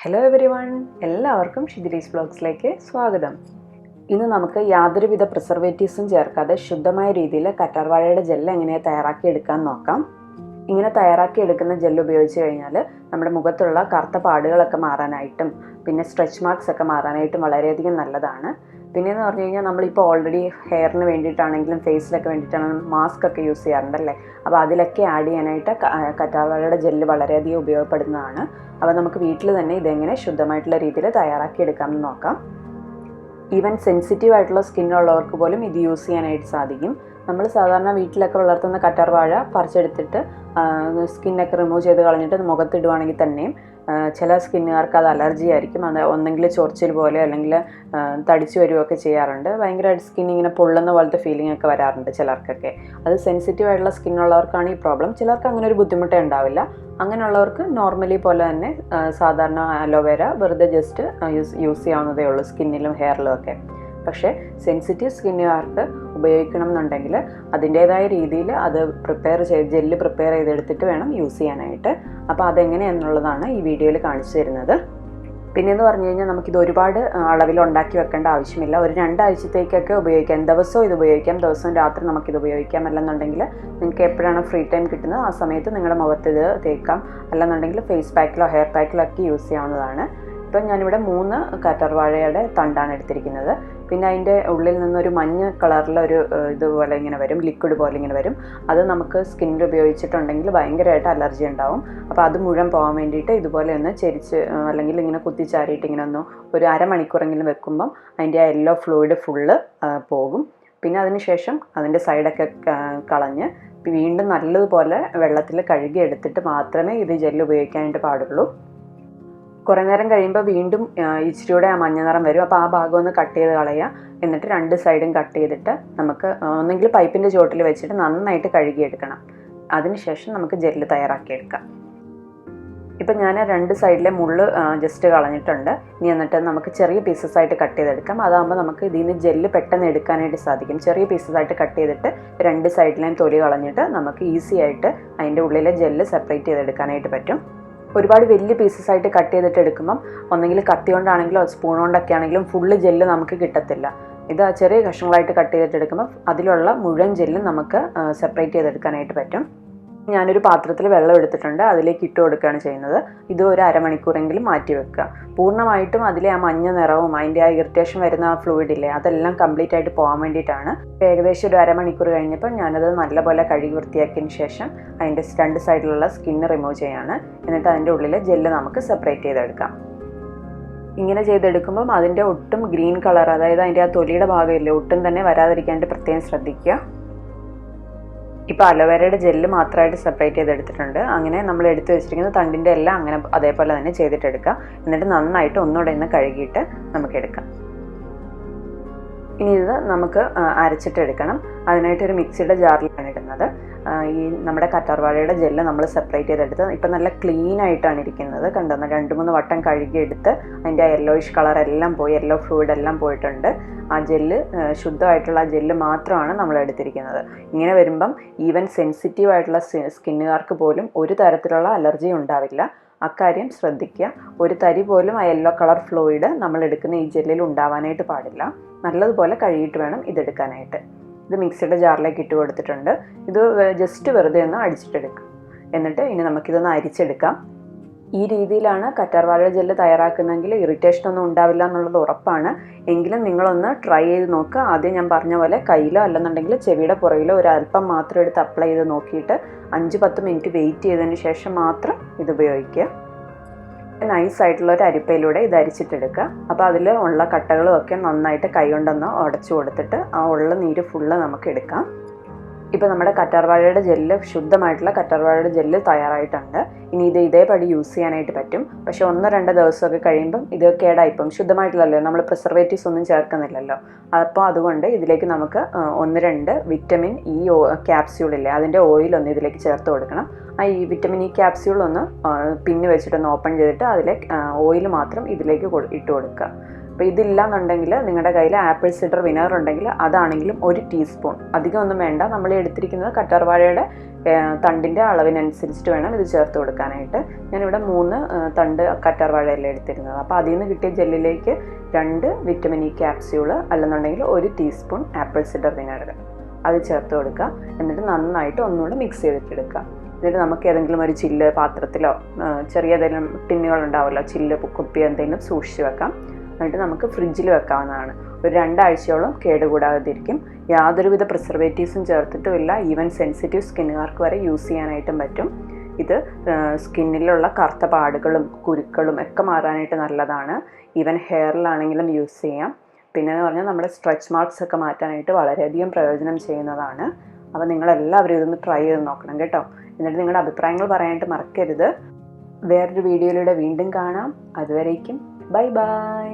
Hello every one, എല്ലാവർക്കും ഷിദിലീസ് വ്ളോഗ്സിലേക്ക് സ്വാഗതം. ഇന്ന് നമുക്ക് യാതൊരുവിധ പ്രിസർവേറ്റീവ്സും ചേർക്കാതെ ശുദ്ധമായ രീതിയിൽ കറ്റാർവാഴയുടെ ജെല്ല് എങ്ങനെ തയ്യാറാക്കിയെടുക്കാൻ നോക്കാം. ഇങ്ങനെ തയ്യാറാക്കിയെടുക്കുന്ന ജെല്ല് ഉപയോഗിച്ച് കഴിഞ്ഞാൽ നമ്മുടെ മുഖത്തുള്ള കറുത്ത പാടുകളൊക്കെ മാറാനായിട്ടും പിന്നെ സ്ട്രെച്ച് മാർക്സ് ഒക്കെ മാറാനായിട്ടും വളരെയധികം നല്ലതാണ്. പിന്നെയെന്ന് പറഞ്ഞു കഴിഞ്ഞാൽ നമ്മളിപ്പോൾ ഓൾറെഡി ഹെയറിന് വേണ്ടിയിട്ടാണെങ്കിലും ഫേസിലൊക്കെ വേണ്ടിയിട്ടാണെങ്കിലും മാസ്ക് ഒക്കെ യൂസ് ചെയ്യാറുണ്ടല്ലേ. അപ്പോൾ അതിലൊക്കെ ആഡ് ചെയ്യാനായിട്ട് കറ്റാർവാഴയുടെ ജെല്ല് വളരെയധികം ഉപയോഗപ്പെടുന്നതാണ്. അപ്പോൾ നമുക്ക് വീട്ടിൽ തന്നെ ഇതെങ്ങനെ ശുദ്ധമായിട്ടുള്ള രീതിയിൽ തയ്യാറാക്കിയെടുക്കാമെന്ന് നോക്കാം. ഈവൻ സെൻസിറ്റീവ് ആയിട്ടുള്ള സ്കിന്നുള്ളവർക്ക് പോലും ഇത് യൂസ് ചെയ്യാനായിട്ട് സാധിക്കും. നമ്മൾ സാധാരണ വീട്ടിലൊക്കെ വളർത്തുന്ന കറ്റാർവാഴ പറിച്ചെടുത്തിട്ട് സ്കിന്നൊക്കെ റിമൂവ് ചെയ്ത് കളഞ്ഞിട്ട് മുഖത്തിടുവാണെങ്കിൽ തന്നെയും ചില സ്കിന്നുകാർക്ക് അത് അലർജി ആയിരിക്കും. അത് ഒന്നെങ്കിൽ ചൊറിച്ചിൽ പോലെ അല്ലെങ്കിൽ തടിച്ചു വരികയൊക്കെ ചെയ്യാറുണ്ട്. ഭയങ്കരമായിട്ട് സ്കിൻ ഇങ്ങനെ പൊള്ളുന്ന പോലത്തെ ഫീലിംഗ് ഒക്കെ വരാറുണ്ട് ചിലർക്കൊക്കെ. അത് സെൻസിറ്റീവ് ആയിട്ടുള്ള സ്കിന്നുള്ളവർക്കാണ് ഈ പ്രോബ്ലം. ചിലർക്ക് അങ്ങനെ ഒരു ബുദ്ധിമുട്ടേ ഉണ്ടാവില്ല. അങ്ങനെയുള്ളവർക്ക് നോർമലി പോലെ തന്നെ സാധാരണ അലോവേര വെറുതെ ജസ്റ്റ് യൂസ് ചെയ്യാവുന്നതേ ഉള്ളൂ സ്കിന്നിലും ഹെയറിലും ഒക്കെ. പക്ഷേ സെൻസിറ്റീവ് സ്കിന്നുകാർക്ക് ഉപയോഗിക്കണം എന്നുണ്ടെങ്കിൽ അതിൻ്റേതായ രീതിയിൽ അത് ജെല്ല് പ്രിപ്പയർ ചെയ്തെടുത്തിട്ട് വേണം യൂസ് ചെയ്യാനായിട്ട്. അപ്പോൾ അതെങ്ങനെയാണെന്നുള്ളതാണ് ഈ വീഡിയോയിൽ കാണിച്ചു തരുന്നത്. പിന്നെയെന്ന് പറഞ്ഞു കഴിഞ്ഞാൽ നമുക്കിത് ഒരുപാട് അളവിൽ ഉണ്ടാക്കി വെക്കേണ്ട ആവശ്യമില്ല. ഒരു 2 ആഴ്ചത്തേക്കൊക്കെ ഉപയോഗിക്കാം. ദിവസവും ഇത് ഉപയോഗിക്കാം, ദിവസവും രാത്രി നമുക്കിത് ഉപയോഗിക്കാം. അല്ലെന്നുണ്ടെങ്കിൽ നിങ്ങൾക്ക് എപ്പോഴാണ് ഫ്രീ ടൈം കിട്ടുന്നത് ആ സമയത്ത് നിങ്ങളുടെ മുഖത്ത് ഇത് തേക്കാം. അല്ലെന്നുണ്ടെങ്കിൽ ഫേസ് പാക്കിലോ ഹെയർ പാക്കിലോ ഒക്കെ യൂസ് ചെയ്യാവുന്നതാണ്. ഇപ്പം ഞാനിവിടെ 3 കറ്റാർവാഴയുടെ തണ്ടാണ് എടുത്തിരിക്കുന്നത്. പിന്നെ അതിൻ്റെ ഉള്ളിൽ നിന്നൊരു മഞ്ഞ കളറിലൊരു ഇതുപോലെ ഇങ്ങനെ വരും, ലിക്വിഡ് പോലെ ഇങ്ങനെ വരും. അത് നമുക്ക് സ്കിന്നിൽ ഉപയോഗിച്ചിട്ടുണ്ടെങ്കിൽ ഭയങ്കരമായിട്ട് അലർജി ഉണ്ടാവും. അപ്പോൾ അത് മുഴുവൻ പോകാൻ വേണ്ടിയിട്ട് ഇതുപോലെ ഒന്ന് ചെരിച്ച് അല്ലെങ്കിൽ ഇങ്ങനെ കുത്തിച്ചാരിയിട്ട് ഇങ്ങനെ ഒന്ന് ഒരു അരമണിക്കൂറെങ്കിലും വെക്കുമ്പം അതിൻ്റെ ആ യെല്ലോ ഫ്ലൂയിഡ് ഫുള്ള് പോകും. പിന്നെ അതിന് ശേഷം അതിൻ്റെ സൈഡൊക്കെ കളഞ്ഞ് വീണ്ടും നല്ലതുപോലെ വെള്ളത്തിൽ കഴുകി എടുത്തിട്ട് മാത്രമേ ഇത് ജെല്ല് ഉപയോഗിക്കാനായിട്ട് പാടുള്ളൂ. കുറേ നേരം കഴിയുമ്പോൾ വീണ്ടും ഇച്ചിരിയുടെ ആ മഞ്ഞ നിറം വരും. അപ്പോൾ ആ ഭാഗം ഒന്ന് കട്ട് ചെയ്ത് കളയുക. എന്നിട്ട് 2 സൈഡും കട്ട് ചെയ്തിട്ട് നമുക്ക് ഒന്നെങ്കിൽ പൈപ്പിൻ്റെ ചുവട്ടിൽ വെച്ചിട്ട് നന്നായിട്ട് കഴുകിയെടുക്കണം. അതിനുശേഷം നമുക്ക് ജെല്ല് തയ്യാറാക്കിയെടുക്കാം. ഇപ്പം ഞാൻ 2 സൈഡിലെ മുള്ള് ജസ്റ്റ് കളഞ്ഞിട്ടുണ്ട്. ഇനി എന്നിട്ട് നമുക്ക് ചെറിയ പീസസ് ആയിട്ട് കട്ട് ചെയ്തെടുക്കാം. അതാകുമ്പോൾ നമുക്ക് ഇതിൽ നിന്ന് ജെല്ല് പെട്ടെന്ന് എടുക്കാനായിട്ട് സാധിക്കും. ചെറിയ പീസസ് ആയിട്ട് കട്ട് ചെയ്തിട്ട് 2 സൈഡിലെയും തൊലി കളഞ്ഞിട്ട് നമുക്ക് ഈസി ആയിട്ട് അതിൻ്റെ ഉള്ളിലെ ജെല്ല് സെപ്പറേറ്റ് ചെയ്തെടുക്കാനായിട്ട് പറ്റും. ഒരുപാട് വലിയ പീസസ് ആയിട്ട് കട്ട് ചെയ്തിട്ട് എടുക്കുമ്പം ഒന്നെങ്കിൽ കത്തി കൊണ്ടാണെങ്കിലോ സ്പൂൺ കൊണ്ടൊക്കെ ആണെങ്കിലും ഫുള്ള് ജെല്ല് നമുക്ക് കിട്ടത്തില്ല. ഇത് ചെറിയ കഷ്ണങ്ങളായിട്ട് കട്ട് ചെയ്തിട്ട് എടുക്കുമ്പോൾ അതിലുള്ള മുഴുവൻ ജെല്ലും നമുക്ക് സെപ്പറേറ്റ് ചെയ്തെടുക്കാനായിട്ട് പറ്റും. ഞാനൊരു പാത്രത്തിൽ വെള്ളം എടുത്തിട്ടുണ്ട്, അതിലേക്ക് ഇട്ട് കൊടുക്കുകയാണ് ചെയ്യുന്നത്. ഇത് ഒരു അരമണിക്കൂറെങ്കിലും മാറ്റി വെക്കുക. പൂർണ്ണമായിട്ടും അതിലെ ആ മഞ്ഞ നിറവും അതിൻ്റെ ആ ഇറിറ്റേഷൻ വരുന്ന ആ ഫ്ലൂയിഡ് ഇല്ലേ അതെല്ലാം കംപ്ലീറ്റ് ആയിട്ട് പോകാൻ വേണ്ടിയിട്ടാണ്. ഏകദേശം ഒരു അരമണിക്കൂർ കഴിഞ്ഞപ്പോൾ ഞാനത് നല്ലപോലെ കഴുകി വൃത്തിയാക്കിയതിന് ശേഷം അതിൻ്റെ 2 സൈഡിലുള്ള സ്കിന്ന് റിമൂവ് ചെയ്യാണ്. എന്നിട്ട് അതിൻ്റെ ഉള്ളിൽ ജെല്ല് നമുക്ക് സെപ്പറേറ്റ് ചെയ്തെടുക്കാം. ഇങ്ങനെ ചെയ്തെടുക്കുമ്പം അതിൻ്റെ ഒട്ടും ഗ്രീൻ കളർ, അതായത് അതിൻ്റെ ആ തൊലിയുടെ ഭാഗമില്ലേ ഒട്ടും തന്നെ വരാതിരിക്കാനായിട്ട് പ്രത്യേകം ശ്രദ്ധിക്കുക. ഇപ്പോൾ അലോവേരയുടെ ജെല്ല് മാത്രമായിട്ട് സെപ്പറേറ്റ് ചെയ്തെടുത്തിട്ടുണ്ട്. അങ്ങനെ നമ്മൾ എടുത്ത് വെച്ചിരിക്കുന്ന തണ്ടിൻ്റെ എല്ലാം അങ്ങനെ അതേപോലെ തന്നെ ചെയ്തിട്ടെടുക്കുക. എന്നിട്ട് നന്നായിട്ട് ഒന്നുകൂടെ ഒന്ന് കഴുകിയിട്ട് നമുക്കെടുക്കാം. ഇനി ഇത് നമുക്ക് അരച്ചിട്ടെടുക്കണം. അതിനായിട്ടൊരു മിക്സിയുടെ ജാറിലാണ് ഇടുന്നത്. ഈ നമ്മുടെ കറ്റാർവാഴയുടെ ജെല്ല് നമ്മൾ സെപ്പറേറ്റ് ചെയ്തെടുത്ത് ഇപ്പം നല്ല ക്ലീൻ ആയിട്ടാണ് ഇരിക്കുന്നത്. കണ്ടോ, 2-3 വട്ടം കഴുകിയെടുത്ത് അതിൻ്റെ യെല്ലോയിഷ് കളറെല്ലാം പോയി, യെല്ലോ ഫ്ലൂയിഡ് എല്ലാം പോയിട്ടുണ്ട്. ആ ജെല്ല് ശുദ്ധമായിട്ടുള്ള ആ ജെല്ല് മാത്രമാണ് നമ്മൾ എടുത്തിരിക്കുന്നത്. ഇങ്ങനെ വരുമ്പം ഈവൻ സെൻസിറ്റീവ് ആയിട്ടുള്ള സ്കിന്നുകാർക്ക് പോലും ഒരു തരത്തിലുള്ള അലർജി ഉണ്ടാവില്ല. അക്കാര്യം ശ്രദ്ധിക്കുക. ഒരു തരി പോലും ആ യെല്ലോ കളർ ഫ്ലൂയിഡ് നമ്മൾ എടുക്കുന്ന ഈ ജെല്ലിൽ ഉണ്ടാവാനായിട്ട് പാടില്ല. നല്ലതുപോലെ കഴുകിയിട്ട് വേണം ഇതെടുക്കാനായിട്ട്. ഇത് മിക്സിയുടെ ജാറിലേക്ക് ഇട്ട് കൊടുത്തിട്ടുണ്ട്. ഇത് ജസ്റ്റ് വെറുതെ ഒന്ന് അടിച്ചിട്ടെടുക്കും. എന്നിട്ട് ഇനി നമുക്കിതൊന്ന് അരിച്ചെടുക്കാം. ഈ രീതിയിലാണ് കറ്റാർവാഴ ജെല്ല് തയ്യാറാക്കുന്നതെങ്കിൽ ഇറിറ്റേഷൻ ഒന്നും ഉണ്ടാവില്ല എന്നുള്ളത് ഉറപ്പാണ്. എങ്കിലും നിങ്ങളൊന്ന് ട്രൈ ചെയ്ത് നോക്കുക. ആദ്യം ഞാൻ പറഞ്ഞ പോലെ കയ്യിലോ അല്ലെന്നുണ്ടെങ്കിൽ ചെവിയുടെ പുറകിലോ ഒരു അല്പം മാത്രം എടുത്ത് അപ്ലൈ ചെയ്ത് നോക്കിയിട്ട് 5-10 മിനിറ്റ് വെയിറ്റ് ചെയ്തതിന് ശേഷം മാത്രം ഇത് ഉപയോഗിക്കുക. നൈസായിട്ടുള്ള ഒരു അരിപ്പയിലൂടെ ഇത് അരിച്ചിട്ടെടുക്കുക. അപ്പോൾ അതിൽ ഉള്ള കട്ടകളും ഒക്കെ നന്നായിട്ട് കൈ കൊണ്ടൊന്ന് ഉടച്ചു കൊടുത്തിട്ട് ആ ഉള്ള നീര് ഫുള്ള് നമുക്ക് എടുക്കാം. ഇപ്പോൾ നമ്മുടെ കറ്റാർവാഴയുടെ ജെല്ല്, ശുദ്ധമായിട്ടുള്ള കറ്റാർവാഴയുടെ ജെല്ല് തയ്യാറായിട്ടുണ്ട്. ഇനി ഇത് ഇതേപടി യൂസ് ചെയ്യാനായിട്ട് പറ്റും. പക്ഷേ 1-2 ദിവസമൊക്കെ കഴിയുമ്പം ഇത് കേടായിപ്പം. ശുദ്ധമായിട്ടുള്ളല്ലോ, നമ്മൾ പ്രിസർവേറ്റീവ്സ് ഒന്നും ചേർക്കുന്നില്ലല്ലോ. അപ്പോൾ അതുകൊണ്ട് ഇതിലേക്ക് നമുക്ക് 1-2 വിറ്റമിൻ ഇ ക്യാപ്സ്യൂളില്ലേ അതിൻ്റെ ഓയിലൊന്ന് ഇതിലേക്ക് ചേർത്ത് കൊടുക്കണം. ആ ഈ വിറ്റമിൻ ഇ ക്യാപ്സ്യൂളൊന്ന് പിന്ന് വെച്ചിട്ടൊന്ന് ഓപ്പൺ ചെയ്തിട്ട് അതിലെ ഓയിൽ മാത്രം ഇതിലേക്ക് ഇട്ട് കൊടുക്കുക. അപ്പോൾ ഇതില്ലാന്നുണ്ടെങ്കിൽ നിങ്ങളുടെ കയ്യിൽ ആപ്പിൾ സിഡർ വിനെഗർ ഉണ്ടെങ്കിൽ അതാണെങ്കിലും 1 ടീസ്പൂൺ, അധികമൊന്നും വേണ്ട. നമ്മൾ എടുത്തിരിക്കുന്നത് കറ്റാർവാഴയുടെ തണ്ടിൻ്റെ അളവിനനുസരിച്ചിട്ട് വേണം ഇത് ചേർത്ത് കൊടുക്കാനായിട്ട്. ഞാനിവിടെ 3 തണ്ട് കറ്റാർവാഴയല്ലേ എടുത്തിരുന്നത്. അപ്പോൾ അതിൽ നിന്ന് കിട്ടിയ ജെല്ലിലേക്ക് 2 വിറ്റമിൻ ഇ ക്യാപ്സ്യൂള് അല്ലെന്നുണ്ടെങ്കിൽ 1 ടീസ്പൂൺ ആപ്പിൾ സിഡർ വിനെഗർ അത് ചേർത്ത് കൊടുക്കുക. എന്നിട്ട് നന്നായിട്ട് ഒന്നുകൂടെ മിക്സ് ചെയ്തിട്ടെടുക്കുക. എന്നിട്ട് നമുക്ക് ഏതെങ്കിലും ഒരു ചില്ല് പാത്രത്തിലോ ചെറിയ ഏതെങ്കിലും ടിന്നുകൾ ഉണ്ടാവുമല്ലോ, ചില്ല് കുപ്പി എന്തെങ്കിലും സൂക്ഷിച്ച് വെക്കാം. എന്നിട്ട് നമുക്ക് ഫ്രിഡ്ജിൽ വെക്കാവുന്നതാണ്. ഒരു 2 ആഴ്ചയോളം കേടുകൂടാതിരിക്കും. യാതൊരുവിധ പ്രിസർവേറ്റീവ്സും ചേർത്തിട്ടുമില്ല. ഈവൻ സെൻസിറ്റീവ് സ്കിന്നുകാർക്ക് വരെ യൂസ് ചെയ്യാനായിട്ടും പറ്റും. ഇത് സ്കിന്നിലുള്ള കറുത്ത പാടുകളും കുരുക്കളും ഒക്കെ മാറാനായിട്ട് നല്ലതാണ്. ഈവൻ ഹെയറിലാണെങ്കിലും യൂസ് ചെയ്യാം. പിന്നെയെന്ന് പറഞ്ഞാൽ നമ്മുടെ സ്ട്രെച്ച് മാർക്സ് ഒക്കെ മാറ്റാനായിട്ട് വളരെയധികം പ്രയോജനം ചെയ്യുന്നതാണ്. അപ്പോൾ നിങ്ങളെല്ലാവരും ഇതൊന്ന് ട്രൈ ചെയ്ത് നോക്കണം കേട്ടോ. എന്നിട്ട് നിങ്ങളുടെ അഭിപ്രായങ്ങൾ പറയാനായിട്ട് മറക്കരുത്. വേറൊരു വീഡിയോയിലൂടെ വീണ്ടും കാണാം. അതുവരേക്കും ബൈ ബൈ.